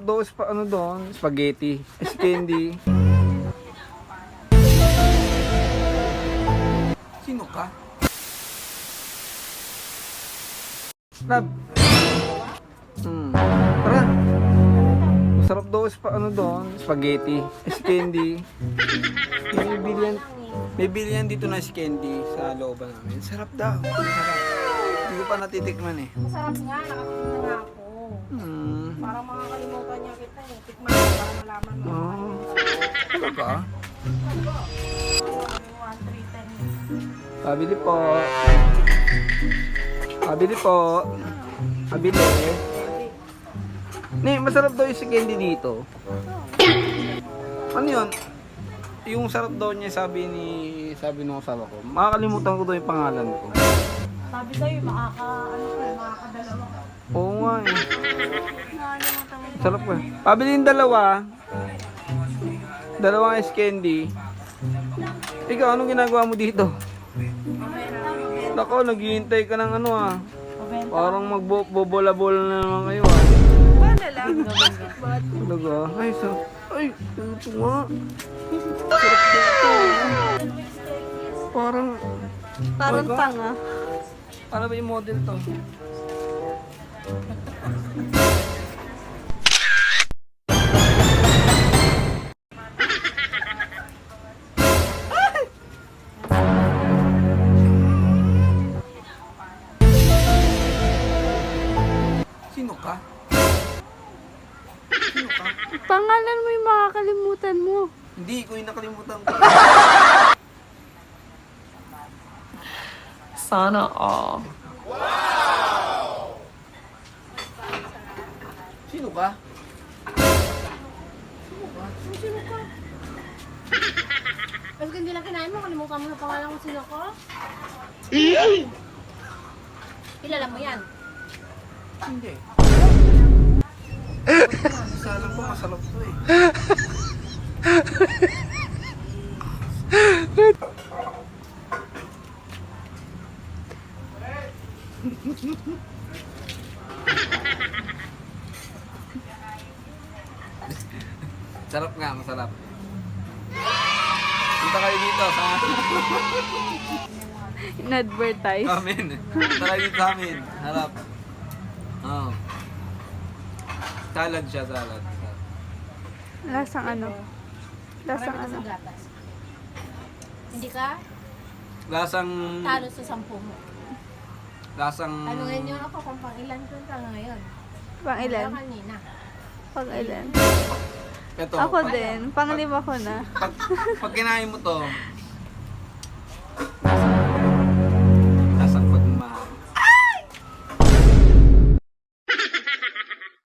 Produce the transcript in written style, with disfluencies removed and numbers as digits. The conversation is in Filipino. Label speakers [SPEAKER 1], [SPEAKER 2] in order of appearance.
[SPEAKER 1] daw ano doon, spaghetti, candy. Sino ka? Love. Tara. Masarap daw ano doon, spaghetti, candy. May bilihan dito na candy sa looban namin. Sarap daw. Sarap. Hindi ko pa natitikman eh.
[SPEAKER 2] Masarap nga, nakatingin na ako. Parang makakalimutan niya kita eh. Tikman mo para malaman mo.
[SPEAKER 1] Oh. Talaga?
[SPEAKER 2] 1, 3, 10.
[SPEAKER 1] Pabili po. Pabili po. Pabili. Ne, masarap daw yung si candy dito. Ano yun? Yung sarap daw niya sabi nung asawa ko. Makakalimutan ko daw yung pangalan ko.
[SPEAKER 2] Sabi sa'yo, makakadalawa ka.
[SPEAKER 1] Oo nga eh.
[SPEAKER 2] Nakalimutan mo.
[SPEAKER 1] Sarap ko eh. Pabili yung dalawa. Dalawang ice candy. Ikaw, anong ginagawa mo dito? Nako, naghihintay ka ng ano ah. Parang magbobola-bola na naman kayo ah.
[SPEAKER 2] Paano lang?
[SPEAKER 1] Talaga? Ay, sarap. Ay, ito nga. Sarap dito. Parang
[SPEAKER 2] tanga.
[SPEAKER 1] Para ba yung model to? Sino ka? Sino ka?
[SPEAKER 2] Pangalan mo yung makakalimutan mo.
[SPEAKER 1] Hindi ko yung nakalimutan ko.
[SPEAKER 3] Sana all.
[SPEAKER 1] Sino ka?
[SPEAKER 2] Mas hindi lang kinain mo, kalimutan mo na pangalan ko sino ko. Kilala mo yan?
[SPEAKER 1] Hindi. Salang ko, masarap to eh. Sarap nga, masarap. Punta kayo dito sa
[SPEAKER 2] In-advertise.
[SPEAKER 1] amin. Punta kayo dito sa amin. Harap. Oh. Salad siya, salad.
[SPEAKER 2] Lasang ano? Lasang ano? Hindi ka?
[SPEAKER 1] Lasang...
[SPEAKER 2] Talo sa 10 mo.
[SPEAKER 1] Lasang...
[SPEAKER 2] Ano ngayon yun ako kung pang-ilan ko sa ngayon?
[SPEAKER 4] Pang ilan?
[SPEAKER 2] Pero kanina.
[SPEAKER 4] Pang ilan?
[SPEAKER 1] Ito,
[SPEAKER 4] Ako din. Pang 5 ko na.
[SPEAKER 1] pag kinain mo to,